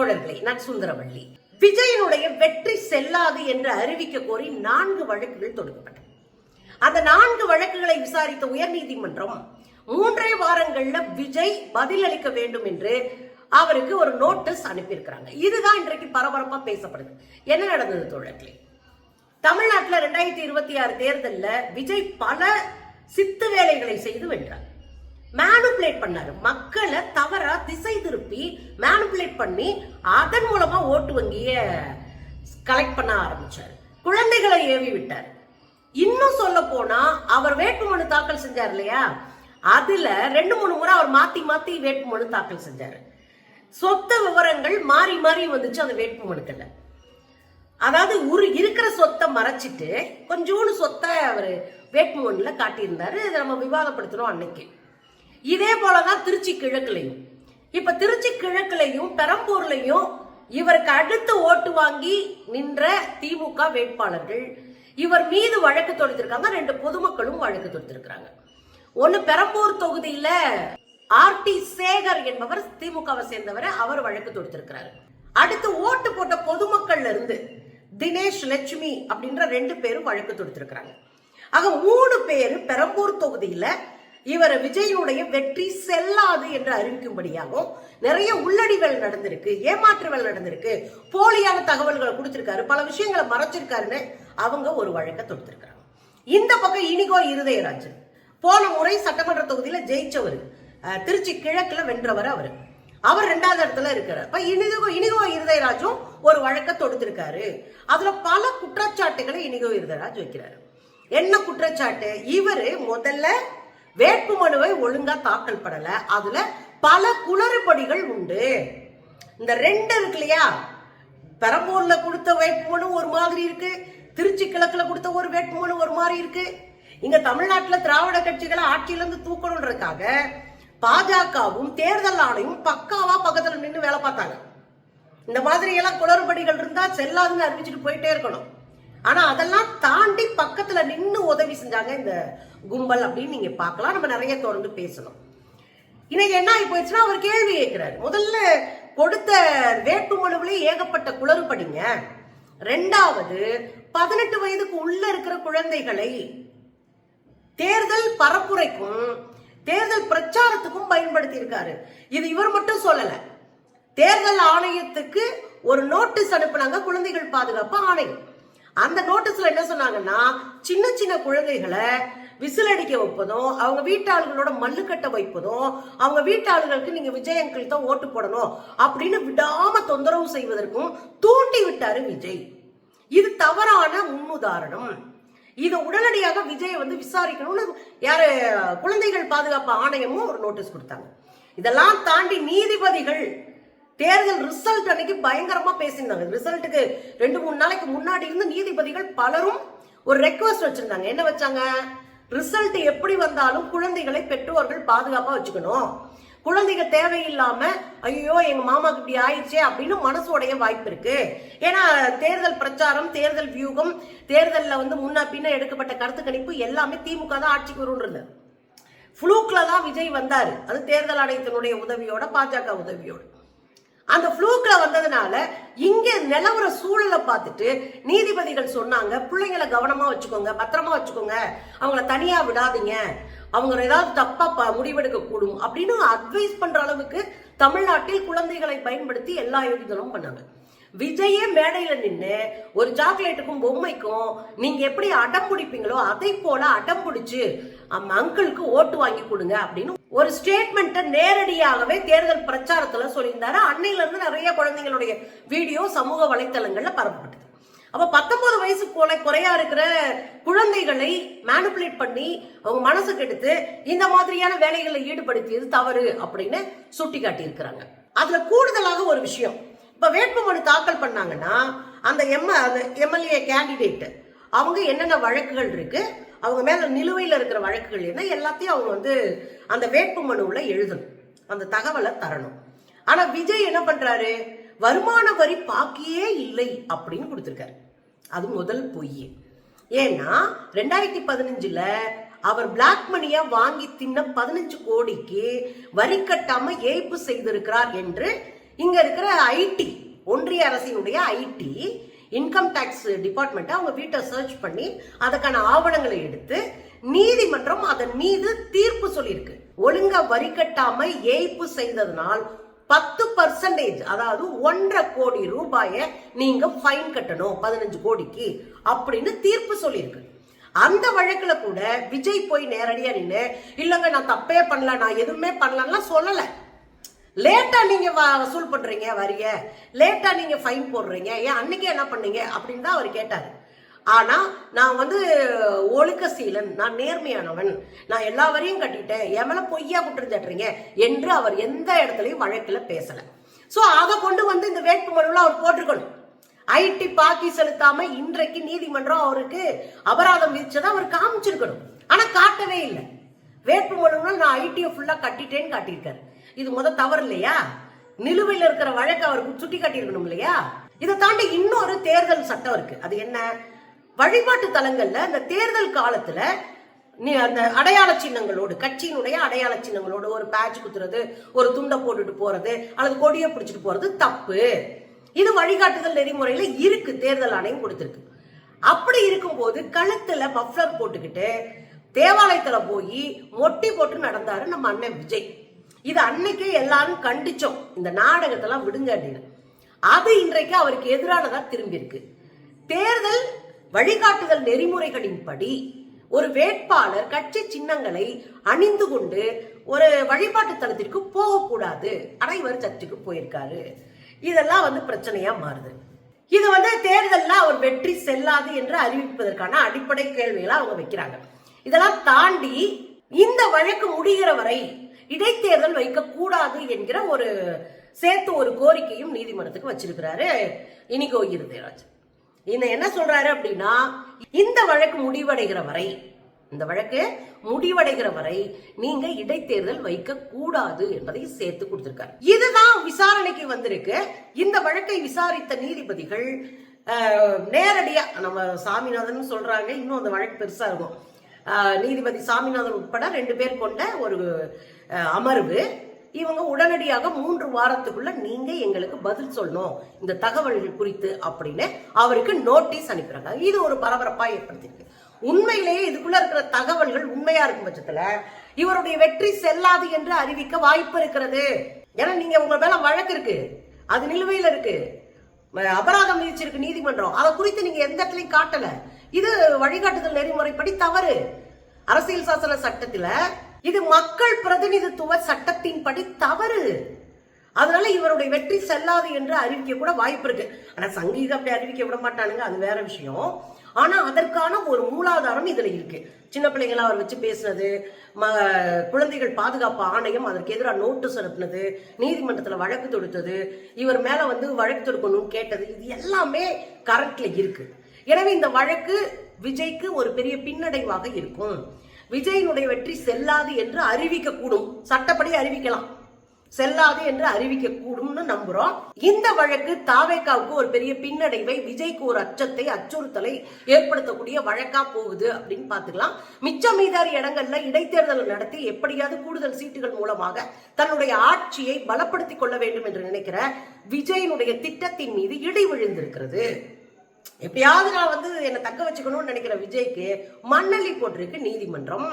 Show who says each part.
Speaker 1: தோழர்களே, நான் சுந்தரவள்ளி. விஜயனுடைய வெற்றி செல்லாது என்று அறிவிக்க கோரி 4 வழக்குகள் தொடுக்கப்பட்டன. அந்த 4 வழக்குகளை விசாரித்த உயர்நீதிமன்றம் 3 வாரங்கள்ல விஜய் பதில் அளிக்க வேண்டும் என்று அவருக்கு ஒரு நோட்டீஸ் அனுப்பியிருக்கிறாங்க. இதுதான் இன்றைக்கு பரபரப்பா பேசப்படுது. என்ன நடந்தது தோழர்களே? தமிழ்நாட்டில் 2026 தேர்தலில் விஜய் பல சித்து வேலைகளை செய்து வென்றார். மேனுபுலேட் பண்ணாரு, மக்களை தவறா திசை திருப்பி மேனுபுலேட் பண்ணி அதன் மூலமா ஓட்டு வங்கிய கலெக்ட் பண்ண ஆரம்பிச்சாரு. குழந்தைகளை ஏவி விட்டார். இன்னும் சொல்ல போனா அவர் வேட்புமனு தாக்கல் செஞ்சார் இல்லையா, அதுல 2-3 முறை அவர் மாத்தி மாத்தி வேட்புமனு தாக்கல் செஞ்சாரு. சொத்து விவரங்கள் மாறி மாறி வந்துச்சு அந்த வேட்புமனுக்கல்ல. அதாவது இருக்கிற சொத்தை மறைச்சிட்டு கொஞ்சோண்டு சொத்தை அவர் வேட்புமனுல காட்டியிருந்தாரு. இதை நம்ம விவாதப்படுத்தினோம் அன்னைக்கு. இதே போலதான் திருச்சி கிழக்குலையும். இப்ப திருச்சி கிழக்குலையும் பெரம்பூர்லையும் இவருக்கு அடுத்து ஓட்டு வாங்கி நின்ற திமுக வேட்பாளர்கள் இவர் மீது வழக்கு தொடுத்திருக்காங்க. 2 பொதுமக்களும் வழக்கு தொடுத்திருக்கிறாங்க. ஒன்னு பெரம்பூர் தொகுதியில RT சேகர் என்பவர் திமுகவை சேர்ந்தவர், அவர் வழக்கு தொடுத்திருக்கிறார். அடுத்து ஓட்டு போட்ட பொதுமக்கள்ல இருந்து தினேஷ் லட்சுமி அப்படின்ற 2 பேரும் வழக்கு தொடுத்திருக்கிறாங்க. ஆக 3 பேரு பெரம்பூர் தொகுதியில இவர் விஜயனுடைய வெற்றி செல்லாது என்று அறிவிக்கும்படியாகவும் நிறைய உள்ளடிகள் நடந்திருக்கு, ஏமாற்றுகள் நடந்திருக்கு, போலியான தகவல்களை கொடுத்திருக்காரு, பல விஷயங்களை மறைச்சிருக்காருன்னு அவங்க ஒரு வழக்க தொடுத்திருக்காங்க. இந்த பக்கம் இனிகோ இருதயராஜன் போன முறை சட்டமன்ற தொகுதியில ஜெயிச்சவர், திருச்சி கிழக்குல வென்றவர், அவர் 2வது இடத்துல இருக்கிறார். இனிகோ இருதயராஜும் ஒரு வழக்க தொடுத்திருக்காரு. அதுல பல குற்றச்சாட்டுகளை இனிகோ இருதயராஜ் வைக்கிறாரு. என்ன குற்றச்சாட்டு? இவரு முதல்ல வேட்புமனுவை ஒழுங்கா தாக்கல் பண்ணல, அதுல பல குளறுபடிகள் உண்டு. இந்த 2 இருக்கு இல்லையா, பெரம்பூர்ல கொடுத்த வேட்புமனு ஒரு மாதிரி இருக்கு, திருச்சி கிழக்குல கொடுத்த ஒரு வேட்புமனு ஒரு மாதிரி இருக்கு. இங்க தமிழ்நாட்டுல திராவிட கட்சிகளை ஆட்சியில இருந்து தூக்கணும்ன்றதுக்காக பாஜகவும் தேர்தல் ஆணையும் பக்காவா பக்கத்துல நின்று வேலை பார்த்தாங்க. இந்த மாதிரி எல்லாம் குளறுபடிகள் இருந்தா செல்லாதுன்னு அறிவிச்சுட்டு போயிட்டே இருக்கணும். ஆனா அதெல்லாம் தாண்டி பக்கத்துல நின்று உதவி செஞ்சாங்க இந்த கும்பல் அப்படின்னு நீங்க பார்க்கலாம். நம்ம நிறைய தொடர்ந்து பேசணும். இன்னைக்கு என்ன ஆகி போயிடுச்சுன்னா, அவர் கேள்வி கேட்கிறாரு. முதல்ல கொடுத்த வேட்புமனுவிலே ஏகப்பட்ட குளறுபடிங்க. 2வது 18 வயதுக்கு உள்ள இருக்கிற குழந்தைகளை தேர்தல் பரப்புரைக்கும் தேர்தல் பிரச்சாரத்துக்கும் பயன்படுத்தி இருக்காரு. இது இவர் மட்டும் சொல்லல, தேர்தல் ஆணையத்துக்கு ஒரு நோட்டீஸ் அனுப்புனாங்க, குழந்தைகள் பாதுகாப்பு ஆணையம். அந்த நோட்டீஸ்ல என்ன சொன்னாங்கன்னா, சின்ன சின்ன குழந்தைகளை விசில் அடிக்க வைப்பதும், அவங்க வீட்டாளர்களோட மல்லுக்கட்ட வைப்பதும், அவங்க வீட்டாளர்களுக்கு நீங்க விஜய் அங்கிள் தான் ஓட்டு போடணும் அப்படின்னு விடாம தொந்தரவு செய்வதற்கும் தூண்டி விட்டாரு விஜய். இது தவறான முன்னுதாரணம். இதை உடனடியாக விஜய் விசாரிக்கணும்னு யாரு குழந்தைகள் பாதுகாப்பு ஆணையமும் ஒரு நோட்டீஸ் கொடுத்தாங்க. இதெல்லாம் தாண்டி நீதிபதிகள் தேர்தல் ரிசல்ட் அன்னைக்கு பயங்கரமா பேசியிருந்தாங்க. ரிசல்ட்டுக்கு 2-3 நாளைக்கு முன்னாடி இருந்து நீதிபதிகள் பலரும் ஒரு ரெக்வஸ்ட் வச்சிருந்தாங்க. என்ன வச்சாங்க? ரிசல்ட் எப்படி வந்தாலும் குழந்தைகளை பெற்றோர்கள் பாதுகாப்பா வச்சுக்கணும். குழந்தைகள் தேவையில்லாம ஐயோ எங்க மாமாக்கு இப்படி ஆயிடுச்சே அப்படின்னு மனசு உடைய வாய்ப்பு இருக்கு. ஏன்னா தேர்தல் பிரச்சாரம், தேர்தல் வியூகம், தேர்தல்ல முன்ன பின்ன எடுக்கப்பட்ட கருத்து கணிப்பு எல்லாமே திமுக தான் ஆட்சிக்கு வரும்ன்றது. ஃப்ளூக்ல தான் விஜய் வந்தாரு. அது தேர்தல் ஆணையத்தினுடைய உதவியோட, பாஜக உதவியோட. அந்த ஃப்ளூக்ல வந்ததுனால இங்க நிலவர சூழலை பார்த்துட்டு நீதிபதிகள் சொன்னாங்க, பிள்ளைங்களை கவனமா வச்சுக்கோங்க, பத்திரமா வச்சுக்கோங்க, அவங்கள தனியா விடாதீங்க, அவங்க ஏதாவது தப்பா முடிவெடுக்க கூடும் அப்படின்னு அட்வைஸ் பண்ற அளவுக்கு தமிழ்நாட்டில் குழந்தைகளை பயன்படுத்தி எல்லா யோகிகளும் பண்ணாங்க. விஜயே மேடையில நின்று ஒரு சாக்லேட்டுக்கும் பொம்மைக்கும் நீங்க எப்படி அடம் பிடிப்பீங்களோ அதை போல அடம் பிடிச்சு அங்கிளுக்கு ஓட்டு வாங்கி கொடுங்க அப்படின்னு ஒரு ஸ்டேட்மெண்ட்டை நேரடியாகவே தேர்தல் பிரச்சாரத்துல சொல்லியிருந்தாரு. அன்னையில இருந்து நிறைய குழந்தைகளுடைய வீடியோ சமூக வலைத்தளங்கள்ல பரப்பப்பட்டது. அப்ப 19 வயசு போல குறையா இருக்கிற குழந்தைகளை மேனிபுலேட் பண்ணி அவங்க மனசுக்கு எடுத்து இந்த மாதிரியான வேலைகளை ஈடுபடுத்தியது தவறு அப்படின்னு சுட்டி காட்டி இருக்கிறாங்க. அதுல கூடுதலாக ஒரு விஷயம், இப்ப வேட்புமனு தாக்கல் பண்ணாங்கன்னா அந்த எம்எல்ஏ கேண்டிடேட் அவங்க என்னென்ன வழக்குகள் இருக்கு, அவங்க மேல நிலுவையில் இருக்கிற வழக்குகள் என்ன, எல்லாத்தையும் அவங்க அந்த வேட்புமனுல எழுதணும், அந்த தகவலை தரணும். ஆனா விஜய் என்ன பண்றாரு, வருமான வரி பாக்கியே இல்லை அப்படின்னு கொடுத்திருக்காரு. அது முதல் பொய். ஏன்னா 2015 அவர் பிளாக் மணியா வாங்கி தின்ன 15 கோடிக்கு வரி கட்டாம ஏய்ப்பு செய்திருக்கிறார் என்று இங்க இருக்கிற ஐடி, ஒன்றிய அரசினுடைய ஐடி இன்கம் டாக்ஸ் டிபார்ட்மெண்ட் அவங்க வீட்டை சர்ச் பண்ணி அதுக்கான ஆவணங்களை எடுத்து நீதிமன்றம் அதன் மீது தீர்ப்பு சொல்லியிருக்கு. ஒழுங்கா வரி கட்டாம ஏய்ப்பு செய்ததனால் 10%, அதாவது 1.5 கோடி ரூபாயை நீங்க ஃபைன் கட்டணும் 15 கோடிக்கு அப்படின்னு தீர்ப்பு சொல்லியிருக்கு. அந்த வழக்குல கூட விஜய் போய் நேரடியா நின்று இல்லங்க நான் தப்பே பண்ணல, நான் எதுவுமே பண்ணலாம் சொல்லல. லேட்டா நீங்க வசூல் பண்றீங்க வரிய, லேட்டா நீங்க ஃபைன் போடுறீங்க, ஏன் அன்னைக்கு என்ன பண்ணீங்க அப்படின்னு தான் அவர் கேட்டாரு. ஆனா நான் ஒழுக்கசீலன், நான் நேர்மையானவன், நான் எல்லா வரையும் கட்டிட்டேன், என் மேல பொய்யா குற்றம் சாட்டுறீங்க என்று அவர் எந்த இடத்துலயும் வழக்குல பேசல. சோ அதை கொண்டு இந்த வேட்புமனுல அவர் போட்டிருக்கணும். ஐடி பாக்கி செலுத்தாம இன்றைக்கு நீதிமன்றம் அவருக்கு அபராதம் விதிச்சதை அவர் காமிச்சிருக்கணும். ஆனா காட்டவே இல்லை. வேட்புமனுல நான் ஐடியை ஃபுல்லா கட்டிட்டேன்னு காட்டியிருக்காரு. இது தவறு இல்லையா? நிலுவையில் இருக்கிற வழக்கு அவருக்கு சுட்டி காட்டியிருக்கணும் இல்லையா? இதை தாண்டி இன்னொரு தேர்தல் சட்டம் இருக்கு. அது என்ன? வழிபாட்டு தலங்கள்ல அந்த தேர்தல் காலத்துல அந்த அடையாள சின்னங்களோடு, கட்சியினுடைய அடையாள சின்னங்களோடு ஒரு பேட்ச் குத்துறது, ஒரு துண்டை போட்டுட்டு போறது அல்லது கொடியை பிடிச்சிட்டு போறது தப்பு. இது வழிகாட்டுதல் நெறிமுறையில இருக்கு, தேர்தல் ஆணையம் கொடுத்திருக்கு. அப்படி இருக்கும்போது கழுத்துல மஃப்ளர் போட்டுக்கிட்டு தேவாலயத்துல போய் மொட்டி போட்டு நடந்தாரு நம்ம அண்ணன் விஜய். இது அன்னைக்கே எல்லாரும் கண்டிச்சோம், இந்த நாடகத்தெல்லாம் விடுங்க அப்படின்னு. அது இன்றைக்கு அவருக்கு எதிரானதா திரும்பி இருக்கு. தேர்தல் வழிகாட்டுதல் நெறிமுறைகளின்படி ஒரு வேட்பாளர் கட்சி சின்னங்களை அணிந்து கொண்டு ஒரு வழிபாட்டு தலத்திற்கு போகக்கூடாது. அனைவர் சர்ச்சுக்கு போயிருக்காரு. இதெல்லாம் பிரச்சனையா மாறுது. இது தேர்தல்ல அவர் வெற்றி செல்லாது என்று அறிவிப்பதற்கான அடிப்படை கேள்விகளை அவங்க வைக்கிறாங்க. இதெல்லாம் தாண்டி இந்த வழக்கு முடிகிற வரை இடைத்தேர்தல் வைக்க கூடாது என்கிற சேர்த்து ஒரு கோரிக்கையும் நீதிமன்றத்துக்கு வச்சிருக்கிறாரு இனிகோ இருதயராஜ். என்ன சொல்றாரு அப்படின்னா, இந்த வழக்கு முடிவடைகிற வரை நீங்க இடைத்தேர்தல் வைக்க கூடாது என்பதை சேர்த்து கொடுத்திருக்காரு. இதுதான் விசாரணைக்கு வந்திருக்கு. இந்த வழக்கை விசாரித்த நீதிபதிகள் நேரடியா நம்ம சாமிநாதன் சொல்றாங்க, இன்னும் அந்த வழக்கு பெருசா இருக்கும். நீதிபதி சாமிநாதன் உட்பட 2 பேர் கொண்ட ஒரு அமர்வு. இவங்க உடனடியாக 3 வாரத்துக்குள்ள நீங்க எங்களுக்கு பதில் சொல்லணும் இந்த தகவல்கள் குறித்து அப்படின்னு அவருக்கு நோட்டீஸ் அனுப்புறாங்க. இது ஒரு பரபரப்பா ஏற்படுத்திருக்கு. உண்மையிலேயே இதுக்குள்ள இருக்கிற தகவல்கள் உண்மையா இருக்கும் பட்சத்துல இவருடைய வெற்றி செல்லாது என்று அறிவிக்க வாய்ப்பு இருக்கிறது. ஏன்னா நீங்க உங்க மேல வழக்கு இருக்கு, அது நிலுவையில் இருக்கு, அபராதம் விதிச்சிருக்கு நீதிமன்றம். அதை குறித்து நீங்க எந்த இடத்துலயும் காட்டல. இது வழிகாட்டுதல் நெறிமுறைப்படி தவறு. அரசியல் சாசன சட்டத்துல இது மக்கள் பிரதிநிதித்துவ சட்டத்தின்படி தவறு. அதனால இவருடைய வெற்றி செல்லாது என்று அறிவிக்க கூட வாய்ப்பு இருக்கு. ஆனா சங்கீதம் அப்படி அறிவிக்க விட மாட்டானுங்க, அது வேற விஷயம். ஆனா அதற்கான ஒரு மூலாதாரம் இதுல இருக்கு. சின்ன பிள்ளைகளை அவர் வச்சு பேசுனது, குழந்தைகள் பாதுகாப்பு ஆணையம் அதற்கு எதிராக நோட்டீஸ் அனுப்புனது, நீதிமன்றத்துல வழக்கு தொடுத்தது, இவர் மேல வழக்கு தொடுக்கணும்னு கேட்டது, இது எல்லாமே கரண்ட்ல இருக்கு. எனவே இந்த வழக்கு விஜய்க்கு ஒரு பெரிய பின்னடைவாக இருக்கும். விஜயினுடைய வெற்றி செல்லாது என்று அறிவிக்க கூடும், சட்டப்படி அறிவிக்கலாம், செல்லாது என்று அறிவிக்க கூடும்னு நம்புறோம். இந்த வழக்கு தாவேகாவுக்கு ஒரு பெரிய பின்னடைவை, விஜய்க்கு ஒரு அச்சத்தை, அச்சுறுத்தலை ஏற்படுத்தக்கூடிய வழக்கா போகுது அப்படின்னு பாத்துக்கலாம். மிச்சம் மீதான இடங்கள்ல இடைத்தேர்தல் நடத்தி எப்படியாவது கூடுதல் சீட்டுகள் மூலமாக தன்னுடைய ஆட்சியை பலப்படுத்திக் கொள்ள வேண்டும் என்று நினைக்கிற விஜயினுடைய திட்டத்தின் மீது இடி விழுந்திருக்கிறது. எப்படியாவது நான் என்ன தக்க வச்சுக்கணும்னு நினைக்கிற விஜய்க்கு மண்ணள்ளி போட்டிருக்கு நீதிமன்றம்.